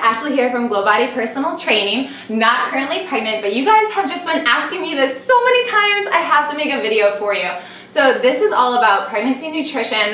Ashley here from GlowBody Personal Training. Not currently pregnant, but you guys have just been asking me this so many times, I have to make a video for you. So this is all about pregnancy nutrition,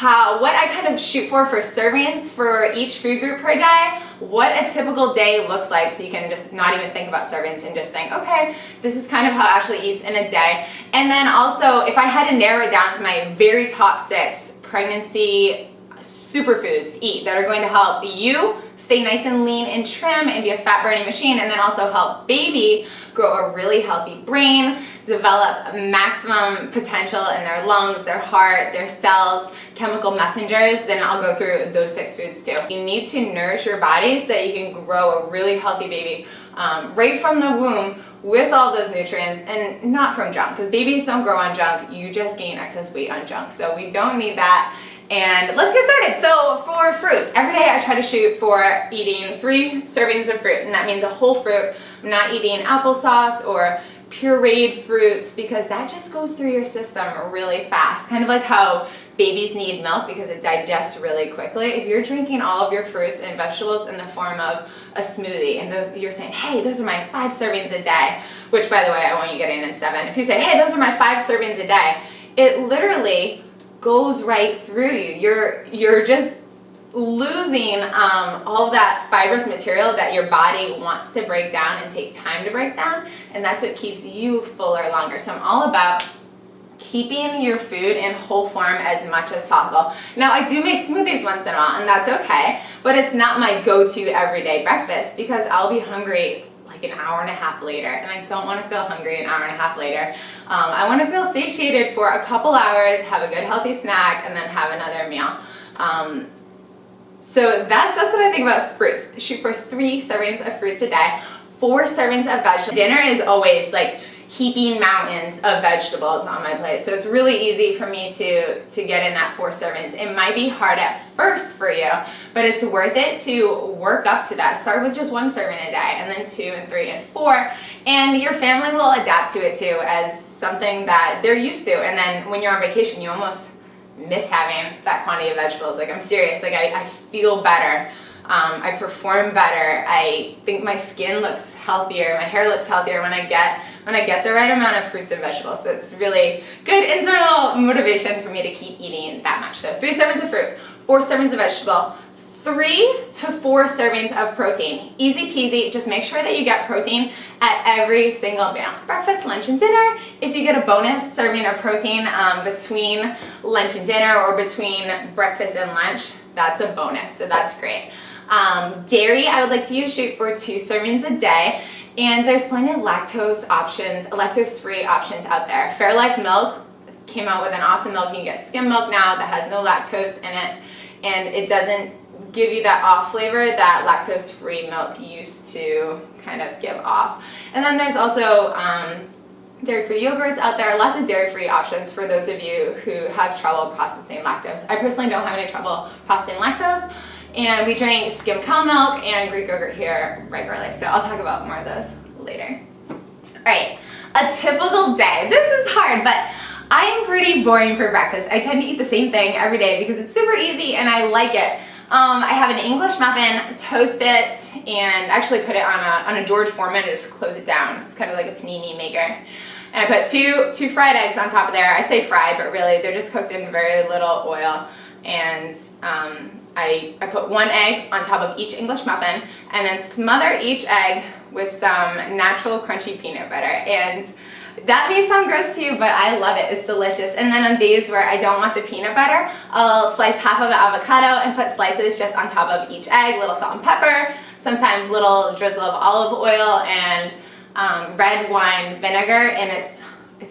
what I kind of shoot for servings for each food group per day, what a typical day looks like, so you can just not even think about servings and just think, okay, this is kind of how Ashley eats in a day. And then also, if I had to narrow it down to my very top 6 pregnancy superfoods to eat that are going to help you stay nice and lean and trim and be a fat burning machine, and then also help baby grow a really healthy brain, develop maximum potential in their lungs, their heart, their cells, chemical messengers, then I'll go through those 6 foods too. You need to nourish your body so that you can grow a really healthy baby right from the womb with all those nutrients, and not from junk, because babies don't grow on junk, you just gain excess weight on junk, so we don't need that. And let's get started. So for fruits, every day I try to shoot for eating 3 servings of fruit, and that means a whole fruit. I'm not eating applesauce or pureed fruits, because that just goes through your system really fast. Kind of like how babies need milk because it digests really quickly. If you're drinking all of your fruits and vegetables in the form of a smoothie, and you're saying, hey, those are my 5 servings a day, which by the way, I want you getting in 7. If you say, hey, those are my 5 servings a day, it literally goes right through you. You're just losing all that fibrous material that your body wants to break down and take time to break down, and that's what keeps you fuller longer. So I'm all about keeping your food in whole form as much as possible. Now, I do make smoothies once in a while, and that's okay, but it's not my go-to everyday breakfast, because I'll be hungry like an hour and a half later, and I don't want to feel hungry an hour and a half later. I want to feel satiated for a couple hours, have a good healthy snack, and then have another meal. So that's what I think about fruits. Shoot for 3 servings of fruits a day, 4 servings of vegetables. Dinner is always like heaping mountains of vegetables on my plate, so it's really easy for me to get in that 4 servings. It might be hard at first for you, but it's worth it to work up to that. Start with just 1 serving a day, and then 2 and 3 and 4, and your family will adapt to it too as something that they're used to. And then when you're on vacation, you almost miss having that quantity of vegetables. Like, I'm serious, like I feel better. I perform better. I think my skin looks healthier, my hair looks healthier when I get the right amount of fruits and vegetables. So it's really good internal motivation for me to keep eating that much. So 3 servings of fruit, 4 servings of vegetable, 3 to 4 servings of protein. Easy peasy, just make sure that you get protein at every single meal. Breakfast, lunch, and dinner. If you get a bonus serving of protein between lunch and dinner, or between breakfast and lunch, that's a bonus, so that's great. Dairy, I would like to shoot for 2 servings a day, and there's plenty of lactose options, lactose-free options out there. Fairlife Milk came out with an awesome milk. You can get skim milk now that has no lactose in it, and it doesn't give you that off flavor that lactose-free milk used to kind of give off. And then there's also dairy-free yogurts out there, lots of dairy-free options for those of you who have trouble processing lactose. I personally don't have any trouble processing lactose, and we drink skim cow milk and Greek yogurt here regularly, so I'll talk about more of those later. All right, a typical day. This is hard, but I am pretty boring for breakfast. I tend to eat the same thing every day because it's super easy and I like it. I have an English muffin, toast it, and actually put it on a George Foreman and just close it down. It's kind of like a panini maker. And I put two fried eggs on top of there. I say fried, but really they're just cooked in very little oil. And I put 1 egg on top of each English muffin, and then smother each egg with some natural crunchy peanut butter. And that may sound gross to you, but I love it. It's delicious. And then on days where I don't want the peanut butter, I'll slice half of an avocado and put slices just on top of each egg, little salt and pepper, sometimes little drizzle of olive oil and red wine vinegar, and it's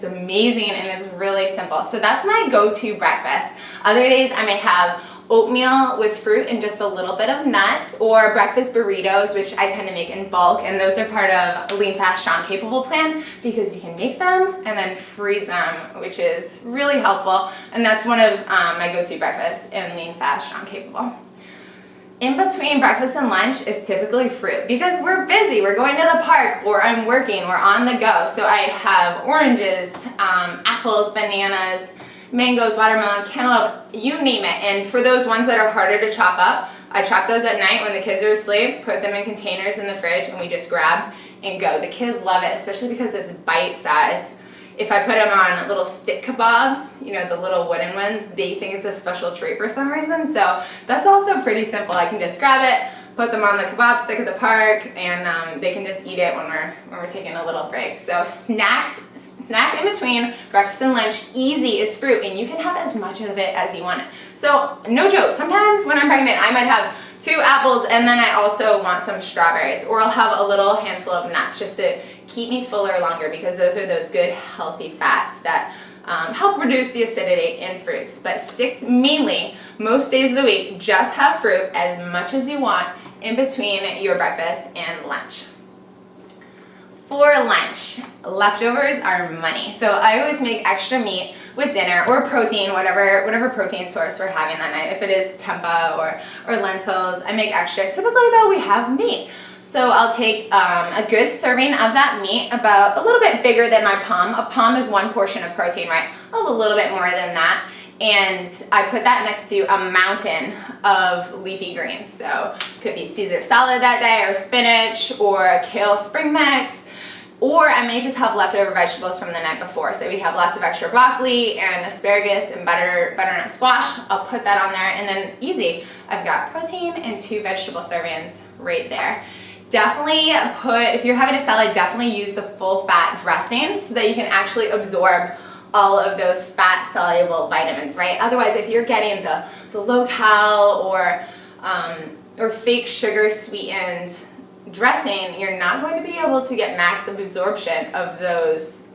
amazing and it's really simple. So that's my go-to breakfast. Other days I may have oatmeal with fruit and just a little bit of nuts, or breakfast burritos, which I tend to make in bulk, and those are part of a Lean, Fast, Strong, Capable plan, because you can make them and then freeze them, which is really helpful, and that's one of my go-to breakfasts in Lean, Fast, Strong, Capable. In between breakfast and lunch is typically fruit, because we're busy, we're going to the park, or I'm working, we're on the go, so I have oranges, apples, bananas, mangoes, watermelon, cantaloupe, you name it. And for those ones that are harder to chop up, I chop those at night when the kids are asleep, put them in containers in the fridge, and we just grab and go. The kids love it, especially because it's bite size. If I put them on little stick kebabs, you know, the little wooden ones, they think it's a special treat for some reason. So that's also pretty simple. I can just grab it, put them on the kebab stick at the park, and they can just eat it when we're taking a little break. So snack in between breakfast and lunch, easy is fruit, and you can have as much of it as you want. So no joke, sometimes when I'm pregnant, I might have 2 apples and then I also want some strawberries, or I'll have a little handful of nuts just to keep me fuller longer, because those are those good healthy fats that help reduce the acidity in fruits. But stick mainly, most days of the week, just have fruit as much as you want in between your breakfast and lunch. For lunch, leftovers are money. So I always make extra meat with dinner, or protein, whatever protein source we're having that night. If it is tempeh or lentils, I make extra. Typically though, we have meat. So I'll take a good serving of that meat, about a little bit bigger than my palm. A palm is 1 portion of protein, right? I'll have a little bit more than that. And I put that next to a mountain of leafy greens. So it could be Caesar salad that day, or spinach, or a kale spring mix. Or I may just have leftover vegetables from the night before. So we have lots of extra broccoli and asparagus and butternut squash. I'll put that on there, and then easy. I've got protein and 2 vegetable servings right there. Definitely if you're having a salad, definitely use the full fat dressing so that you can actually absorb all of those fat soluble vitamins, right? Otherwise, if you're getting the low cal or fake sugar sweetened dressing, you're not going to be able to get max absorption of those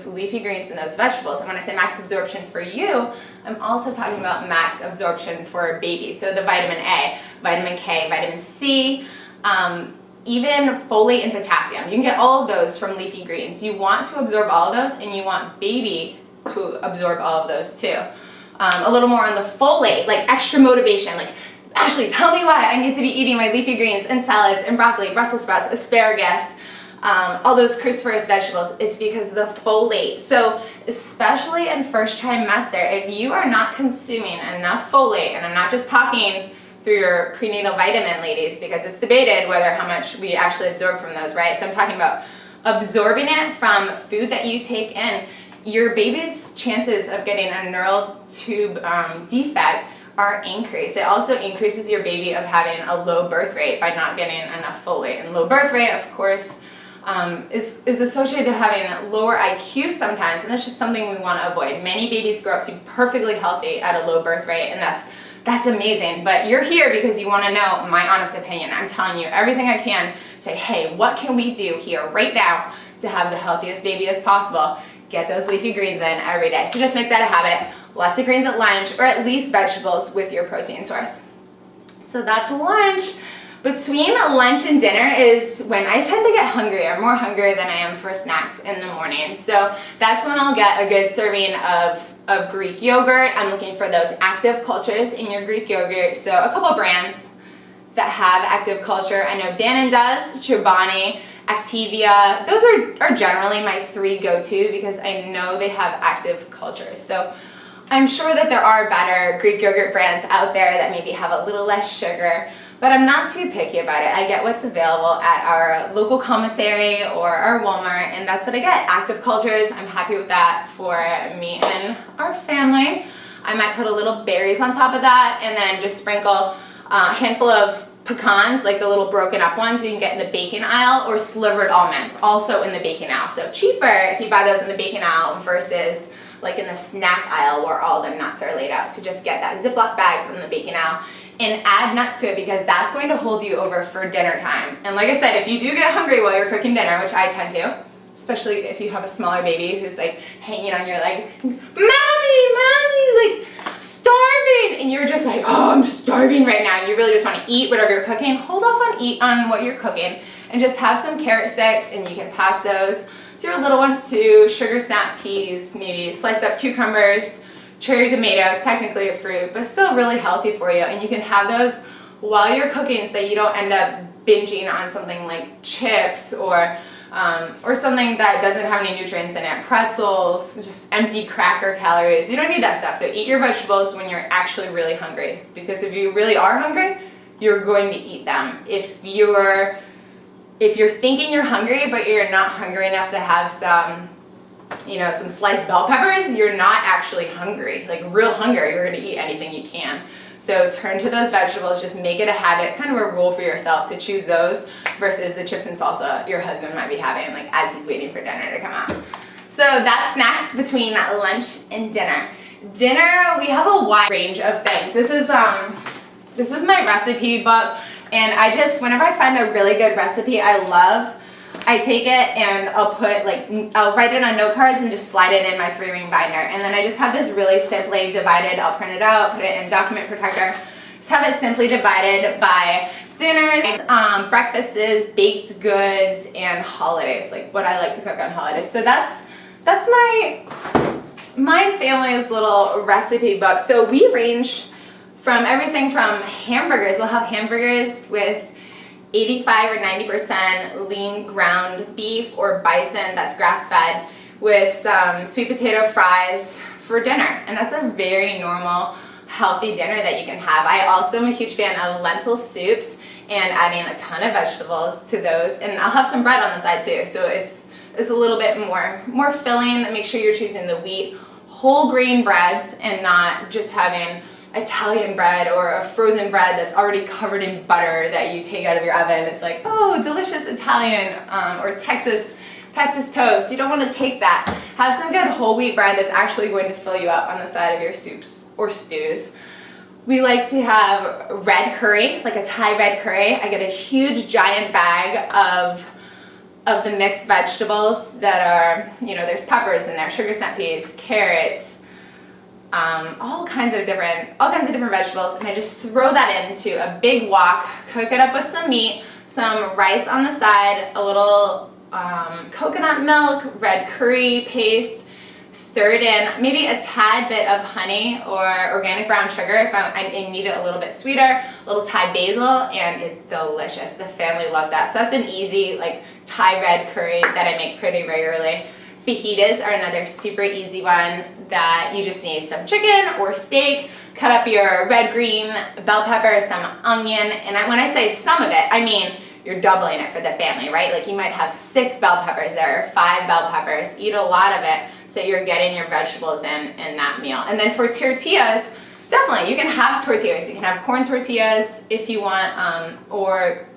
leafy greens and those vegetables. And when I say max absorption for you, I'm also talking about max absorption for babies. So the vitamin A, vitamin K, vitamin C, even folate and potassium. You can get all of those from leafy greens. You want to absorb all of those, and you want baby to absorb all of those too. A little more on the folate, like extra motivation, like, Ashley, tell me why I need to be eating my leafy greens and salads and broccoli, Brussels sprouts, asparagus, all those cruciferous vegetables. It's because of the folate. So especially in first trimester, if you are not consuming enough folate, and I'm not just talking through your prenatal vitamin, ladies, because it's debated whether how much we actually absorb from those, right? So I'm talking about absorbing it from food that you take in. Your baby's chances of getting a neural tube defect are increased. It also increases your baby of having a low birth rate by not getting enough folate. And low birth rate, of course, is associated to having lower IQ sometimes, and that's just something we want to avoid. Many babies grow up to be perfectly healthy at a low birth rate, and that's amazing. But you're here because you want to know my honest opinion. I'm telling you everything I can. Say, hey, what can we do here right now to have the healthiest baby as possible? Get those leafy greens in every day. So just make that a habit. Lots of greens at lunch, or at least vegetables with your protein source. So that's lunch. Between lunch and dinner is when I tend to get hungry, or more hungry than I am for snacks in the morning. So that's when I'll get a good serving of Greek yogurt. I'm looking for those active cultures in your Greek yogurt. So a couple brands that have active culture. I know Dannon does, Chobani, Activia. Those are generally my 3 go-to because I know they have active cultures. So I'm sure that there are better Greek yogurt brands out there that maybe have a little less sugar, but I'm not too picky about it. I get what's available at our local commissary or our Walmart, and that's what I get. Active cultures, I'm happy with that for me and our family. I might put a little berries on top of that, and then just sprinkle a handful of pecans, like the little broken up ones you can get in the baking aisle, or slivered almonds, also in the baking aisle. So cheaper if you buy those in the baking aisle versus like in the snack aisle where all the nuts are laid out. So just get that Ziploc bag from the baking aisle and add nuts to it, because that's going to hold you over for dinner time. And like I said, if you do get hungry while you're cooking dinner, which I tend to, especially if you have a smaller baby who's like hanging on your leg, mommy, like starving, and you're just like, oh, I'm starving right now, and you really just want to eat whatever you're cooking, hold off on what you're cooking and just have some carrot sticks, and you can pass those to your little ones too. Sugar snap peas, maybe sliced up cucumbers, cherry tomatoes, technically a fruit, but still really healthy for you. And you can have those while you're cooking so that you don't end up binging on something like chips or something that doesn't have any nutrients in it. Pretzels, just empty cracker calories. You don't need that stuff. So eat your vegetables when you're actually really hungry, because if you really are hungry, you're going to eat them. If you're thinking you're hungry, but you're not hungry enough to have some sliced bell peppers, you're not actually hungry. Like real hunger, you're gonna eat anything you can. So turn to those vegetables, just make it a habit, kind of a rule for yourself to choose those versus the chips and salsa your husband might be having like as he's waiting for dinner to come out. So that's snacks between lunch and dinner. Dinner, we have a wide range of things. This is my recipe book, and whenever I find a really good recipe I take it and I'll write it on note cards and just slide it in my 3-ring binder. And then I just have this really simply divided, I'll print it out, put it in document protector. Just have it simply divided by dinners, breakfasts, baked goods, and holidays, like what I like to cook on holidays. So that's my family's little recipe book. So we range from everything from hamburgers. We'll have hamburgers with 85 or 90% lean ground beef or bison that's grass-fed with some sweet potato fries for dinner. And that's a very normal, healthy dinner that you can have. I also am a huge fan of lentil soups and adding a ton of vegetables to those. And I'll have some bread on the side too. So it's a little bit more filling. Make sure you're choosing the wheat, whole grain breads and not just having Italian bread or a frozen bread that's already covered in butter that you take out of your oven. It's like, oh, delicious Italian or Texas toast. You don't want to take that. Have some good whole wheat bread that's actually going to fill you up on the side of your soups or stews. We like to have red curry, like a Thai red curry. I get a huge giant bag of the mixed vegetables that are, there's peppers in there, sugar snap peas, carrots, all kinds of different vegetables, and I just throw that into a big wok, cook it up with some meat, some rice on the side, a little coconut milk, red curry paste, stir it in, maybe a tad bit of honey or organic brown sugar if I need it a little bit sweeter, a little Thai basil, and it's delicious. The family loves that. So that's an easy Thai red curry that I make pretty regularly. Fajitas are another super easy one that you just need some chicken or steak, cut up your red, green, bell pepper, some onion, and when I say some of it, I mean you're doubling it for the family, right? Like you might have 6 bell peppers there, or 5 bell peppers, eat a lot of it so you're getting your vegetables in that meal. And then for tortillas, definitely you can have tortillas. You can have corn tortillas if you want, or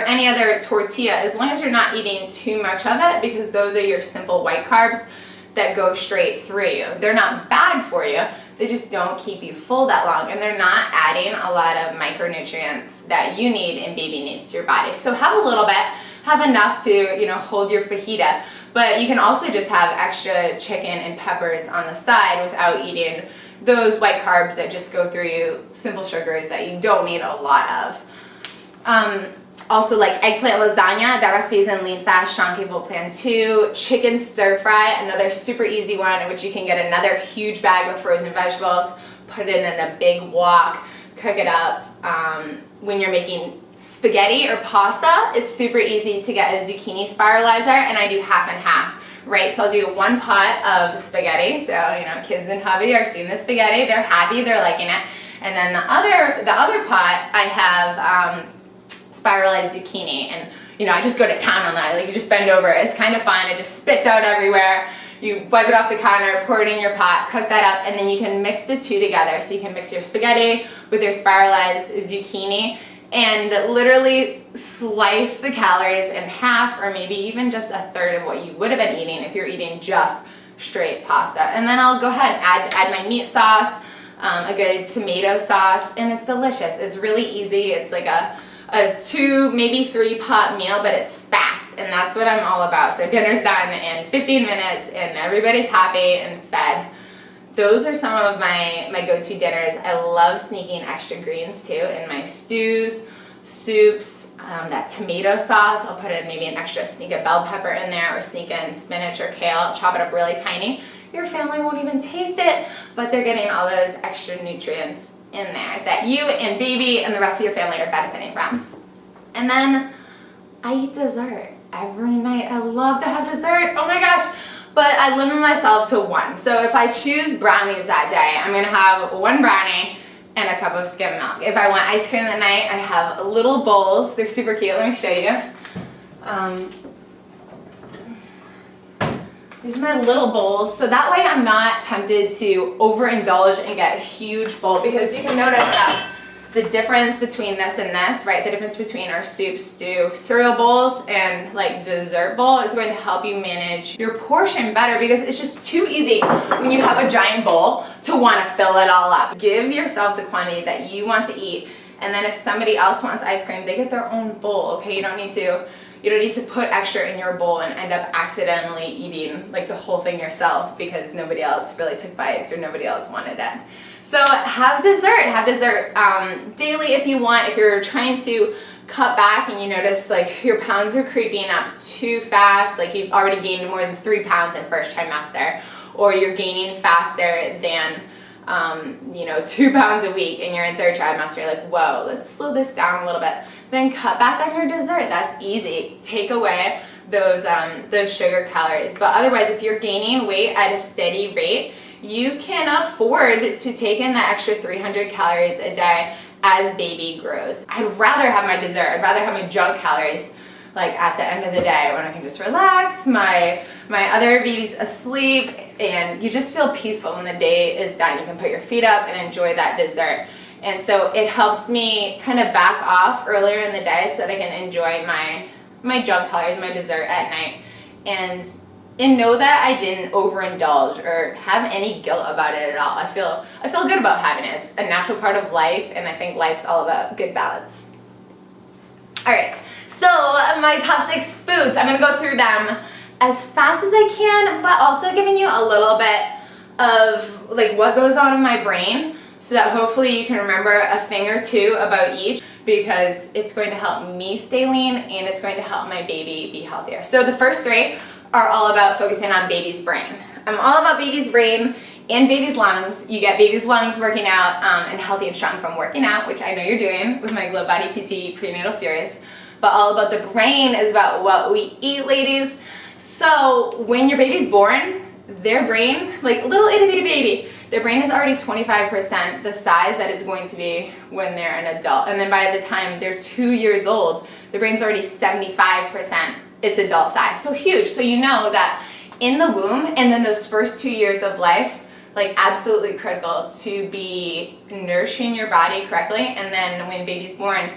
any other tortilla, as long as you're not eating too much of it, because those are your simple white carbs that go straight through you. They're not bad for you, they just don't keep you full that long, and they're not adding a lot of micronutrients that you need and baby needs to your body. So have a little bit, have enough to hold your fajita, but you can also just have extra chicken and peppers on the side without eating those white carbs that just go through you, simple sugars that you don't need a lot of. Also like eggplant lasagna, that recipe is in Lean Fast Strong Capable Plan 2. Chicken stir fry, another super easy one in which you can get another huge bag of frozen vegetables, put it in a big wok, cook it up. When you're making spaghetti or pasta, it's super easy to get a zucchini spiralizer, and I do half and half, right? So I'll do 1 pot of spaghetti, so kids and hubby are seeing the spaghetti, they're happy, they're liking it. And then the other pot, I have spiralized zucchini, and I just go to town on that. Like you just bend over, it's kind of fun, it just spits out everywhere. You wipe it off the counter, pour it in your pot, cook that up, and then you can mix the two together. So you can mix your spaghetti with your spiralized zucchini and literally slice the calories in half, or maybe even just a third of what you would have been eating if you're eating just straight pasta. And then I'll go ahead and add my meat sauce, a good tomato sauce, and it's delicious. It's really easy. It's like a 2, maybe 3 pot meal, but it's fast, and that's what I'm all about. So dinner's done in 15 minutes and everybody's happy and fed. Those are some of my go-to dinners. I love sneaking extra greens too in my stews, soups, that tomato sauce. I'll put in maybe an extra sneak of bell pepper in there, or sneak in spinach or kale, chop it up really tiny. Your family won't even taste it, but they're getting all those extra nutrients in there that you and baby and the rest of your family are benefiting from. And then I eat dessert every night. I love to have dessert, oh my gosh, but I limit myself to 1. So if I choose brownies that day, I'm gonna have 1 brownie and a cup of skim milk. If I want ice cream at night, I have little bowls. They're super cute. Let me show you. These are my little bowls. So that way I'm not tempted to overindulge and get a huge bowl, because you can notice that the difference between this and this, right? The difference between our soup, stew, cereal bowls and like dessert bowl is going to help you manage your portion better, because it's just too easy when you have a giant bowl to want to fill it all up. Give yourself the quantity that you want to eat, and then if somebody else wants ice cream, they get their own bowl, okay? You don't need to put extra in your bowl and end up accidentally eating like the whole thing yourself because nobody else really took bites or nobody else wanted it. So have dessert daily if you want. If you're trying to cut back and you notice like your pounds are creeping up too fast, like you've already gained more than 3 pounds in first trimester, or you're gaining faster than 2 pounds a week and you're in third trimester, you're like, whoa, let's slow this down a little bit. Then cut back on your dessert. That's easy. Take away those sugar calories. But otherwise, if you're gaining weight at a steady rate, you can afford to take in the extra 300 calories a day as baby grows. I'd rather have my dessert. I'd rather have my junk calories like at the end of the day when I can just relax, my other baby's asleep, and you just feel peaceful when the day is done. You can put your feet up and enjoy that dessert. And so it helps me kind of back off earlier in the day so that I can enjoy my junk calories, my dessert at night, and know that I didn't overindulge or have any guilt about it at all. I feel good about having it. It's a natural part of life, and I think life's all about good balance. All right, so my top 6 foods, I'm gonna go through them as fast as I can, but also giving you a little bit of like what goes on in my brain, so that hopefully you can remember a thing or two about each, because it's going to help me stay lean and it's going to help my baby be healthier. So the first 3 are all about focusing on baby's brain. I'm all about baby's brain and baby's lungs. You get baby's lungs working out and healthy and strong from working out, which I know you're doing with my GlowBodyPT prenatal series. But all about the brain is about what we eat, ladies. So when your baby's born, their brain, like little itty bitty baby, their brain is already 25% the size that it's going to be when they're an adult. And then by the time they're 2 years old, the brain's already 75% its adult size. So huge. So you know that in the womb and then those first 2 years of life, like absolutely critical to be nourishing your body correctly. And then when baby's born,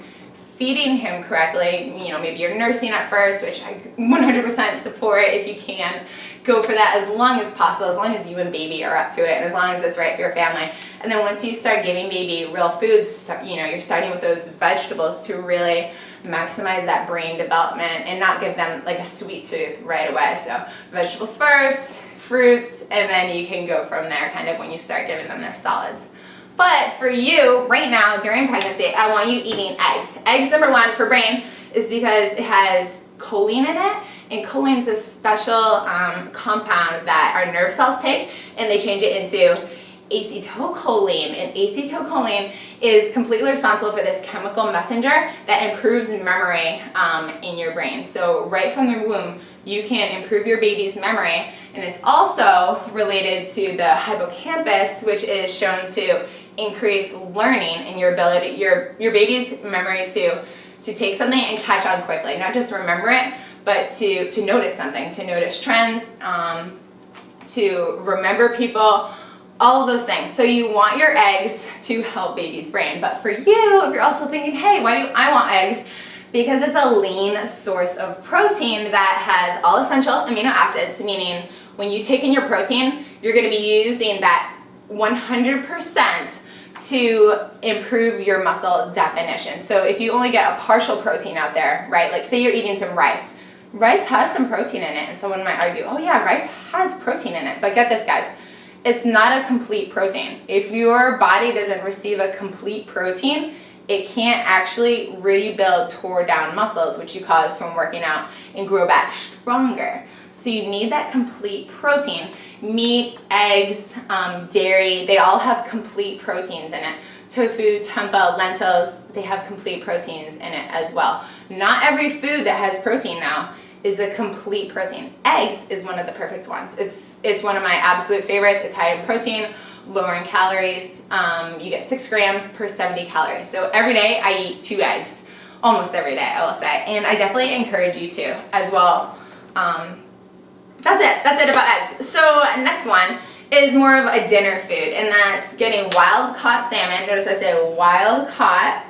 feeding him correctly. Maybe you're nursing at first, which I 100% support. If you can, go for that as long as possible, as long as you and baby are up to it, and as long as it's right for your family. And then once you start giving baby real foods, you're starting with those vegetables to really maximize that brain development and not give them like a sweet tooth right away. So vegetables first, fruits, and then you can go from there kind of when you start giving them their solids. But for you, right now, during pregnancy, I want you eating eggs. Eggs, number 1 for brain, is because it has choline in it, and choline is a special compound that our nerve cells take, and they change it into acetylcholine. And acetylcholine is completely responsible for this chemical messenger that improves memory in your brain. So right from the womb, you can improve your baby's memory, and it's also related to the hippocampus, which is shown to increase learning and your ability, your baby's memory to take something and catch on quickly, not just remember it, but to notice something, to notice trends, to remember people, all of those things. So you want your eggs to help baby's brain. But for you, if you're also thinking, hey, why do I want eggs? Because it's a lean source of protein that has all essential amino acids, meaning when you take in your protein, you're going to be using that 100% to improve your muscle definition. So if you only get a partial protein out there, right? Like say you're eating some rice. Rice has some protein in it, and someone might argue, oh yeah, rice has protein in it. But get this, guys, it's not a complete protein. If your body doesn't receive a complete protein, it can't actually rebuild tore down muscles, which you cause from working out, and grow back stronger. So you need that complete protein. Meat, eggs, dairy, they all have complete proteins in it. Tofu, tempeh, lentils, they have complete proteins in it as well. Not every food that has protein now is a complete protein. Eggs is one of the perfect ones. It's one of my absolute favorites. It's high in protein, lower in calories. You get 6 grams per 70 calories. So every day I eat 2 eggs, almost every day I will say, and I definitely encourage you to as well. That's it about eggs. So next one is more of a dinner food, and that's getting wild caught salmon. Notice I say wild caught,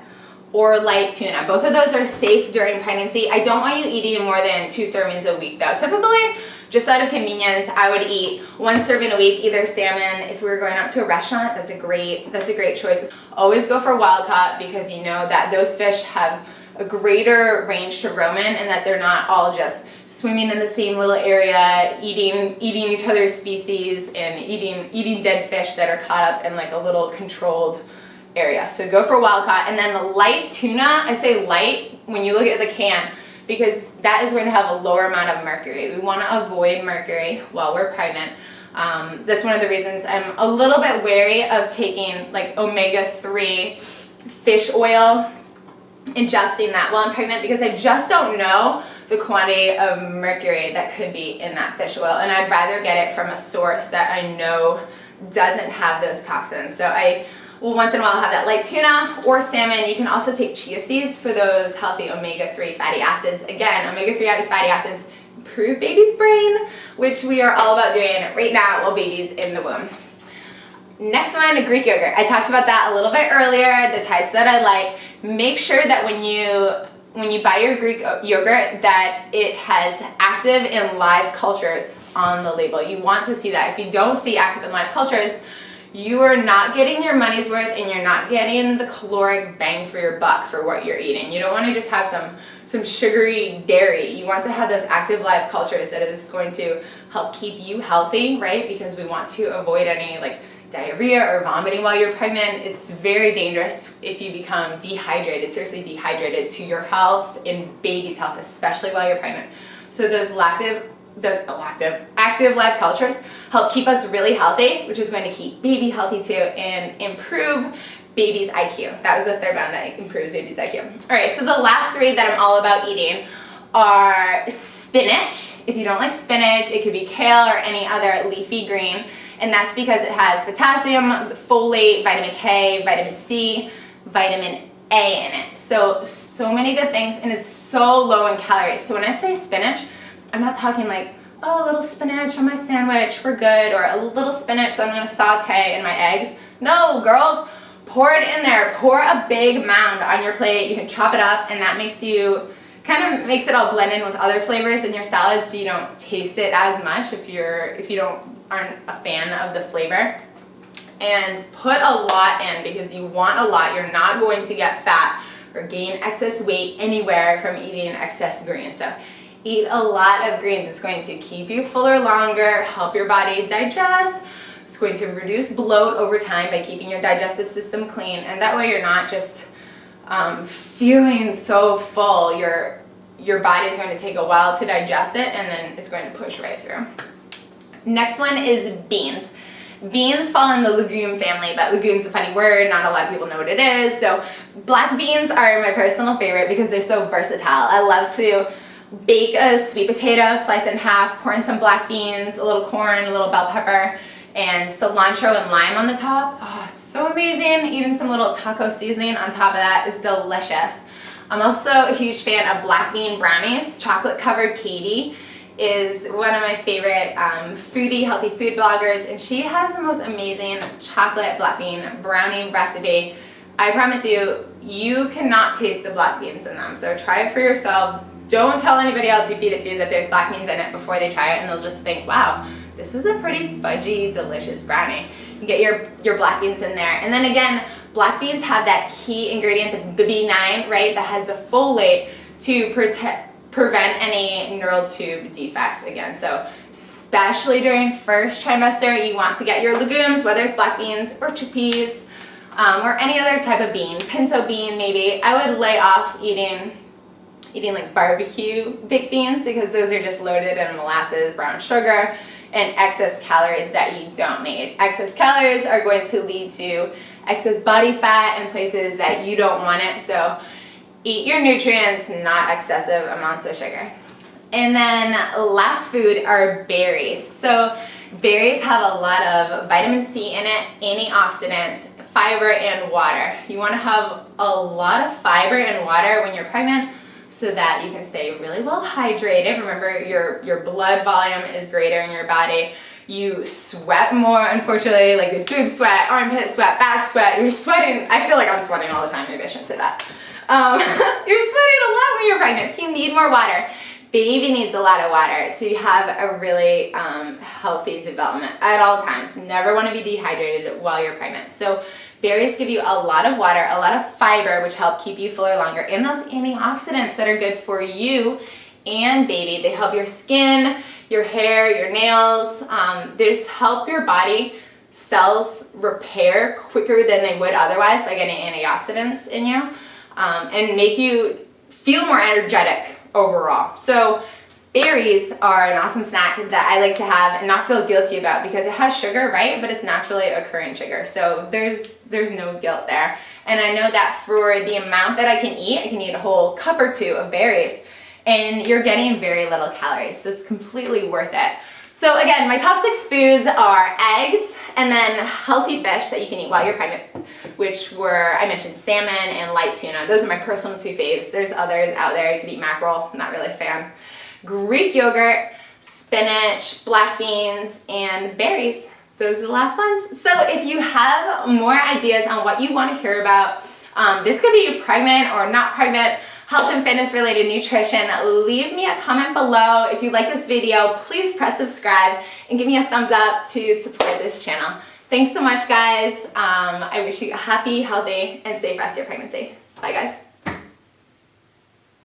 or light tuna. Both of those are safe during pregnancy. I don't want you eating more than 2 servings a week though. Typically, just out of convenience, I would eat 1 serving a week, either salmon. If we were going out to a restaurant, that's a great choice. Always go for wild caught, because you know that those fish have a greater range to roam in, and that they're not all just swimming in the same little area, eating each other's species, and eating dead fish that are caught up in like a little controlled area. So go for wild caught. And then the light tuna, I say light when you look at the can, because that is going to have a lower amount of mercury. We want to avoid mercury while we're pregnant. That's one of the reasons I'm a little bit wary of taking like omega-3 fish oil, ingesting that while I'm pregnant, because I just don't know the quantity of mercury that could be in that fish oil, and I'd rather get it from a source that I know doesn't have those toxins. So I will once in a while have that light tuna or salmon. You can also take chia seeds for those healthy omega-3 fatty acids. Again, omega-3 fatty acids improve baby's brain, which we are all about doing right now while baby's in the womb. Next one, Greek yogurt. I talked about that a little bit earlier, the types that I like. Make sure that when you buy your Greek yogurt that it has active and live cultures on the label. You want to see that. If you don't see active and live cultures, you are not getting your money's worth, and you're not getting the caloric bang for your buck for what you're eating. You don't want to just have some sugary dairy. You want to have those active live cultures that is going to help keep you healthy, right? Because we want to avoid any like diarrhea or vomiting while you're pregnant. It's very dangerous if you become dehydrated, seriously dehydrated, to your health and baby's health, especially while you're pregnant. So those active live cultures help keep us really healthy, which is going to keep baby healthy too, and improve baby's IQ. That was the third one, that improves baby's IQ. All right, so the last 3 that I'm all about eating are spinach. If you don't like spinach, it could be kale or any other leafy green, and that's because it has potassium, folate, vitamin K, vitamin C, vitamin A in it. So many good things, and it's so low in calories. So when I say spinach, I'm not talking like, oh, a little spinach on my sandwich, we're good, or a little spinach that I'm gonna saute in my eggs. No, girls, pour it in there. Pour a big mound on your plate. You can chop it up, and that makes it all blend in with other flavors in your salad, so you don't taste it as much if you aren't a fan of the flavor. And put a lot in, because you want a lot. You're not going to get fat or gain excess weight anywhere from eating excess greens. So eat a lot of greens. It's going to keep you fuller longer, help your body digest. It's going to reduce bloat over time by keeping your digestive system clean, and that way you're not just feeling so full. Your body is going to take a while to digest it, and then it's going to push right through. Next one is beans. Beans fall in the legume family, but legume's a funny word. Not a lot of people know what it is. So black beans are my personal favorite because they're so versatile. I love to bake a sweet potato, slice it in half, pour in some black beans, a little corn, a little bell pepper, and cilantro and lime on the top. Oh, it's so amazing. Even some little taco seasoning on top of that is delicious. I'm also a huge fan of black bean brownies. Chocolate covered Katie is one of my favorite foodie, healthy food bloggers, and she has the most amazing chocolate black bean brownie recipe. I promise you, you cannot taste the black beans in them, so try it for yourself. Don't tell anybody else you feed it to that there's black beans in it before they try it, and they'll just think, wow, this is a pretty fudgy, delicious brownie. You get your black beans in there. And then again, black beans have that key ingredient, the B9, right, that has the folate to prevent any neural tube defects again. So especially during first trimester, you want to get your legumes, whether it's black beans or chickpeas or any other type of bean, pinto bean maybe. I would lay off eating like barbecue baked beans because those are just loaded in molasses, brown sugar, and excess calories that you don't need. Excess calories are going to lead to excess body fat in places that you don't want it. So eat your nutrients, not excessive amounts of sugar. And then last food are berries. So Berries have a lot of vitamin C in it, antioxidants, fiber, and water. You want to have a lot of fiber and water when you're pregnant so that you can stay really well hydrated. Remember, your blood volume is greater in your body. You sweat more, unfortunately, like there's boob sweat, armpit sweat, back sweat. You're sweating. I feel like I'm sweating all the time. Maybe I shouldn't say that. You're sweating a lot when you're pregnant, so you need more water. Baby needs a lot of water to have a really healthy development at all times. Never want to be dehydrated while you're pregnant. So berries give you a lot of water, a lot of fiber, which help keep you fuller longer, and those antioxidants that are good for you and baby. They help your skin, your hair, your nails. They just help your body cells repair quicker than they would otherwise by getting antioxidants in you, and make you feel more energetic overall. So berries are an awesome snack that I like to have and not feel guilty about because it has sugar, right? But it's naturally occurring sugar. So there's no guilt there. And I know that for the amount that I can eat a whole cup or two of berries, and you're getting very little calories. So it's completely worth it. So again, my top 6 foods are eggs, and then healthy fish that you can eat while you're pregnant, which were, I mentioned salmon and light tuna. Those are my personal 2 faves. There's others out there. You could eat mackerel, not really a fan. Greek yogurt, spinach, black beans, and berries. Those are the last ones. So if you have more ideas on what you want to hear about, this could be pregnant or not pregnant, health and fitness related nutrition, leave me a comment below. If you like this video, please press subscribe and give me a thumbs up to support this channel. Thanks so much, guys. I wish you a happy, healthy, and safe rest of your pregnancy. Bye, guys.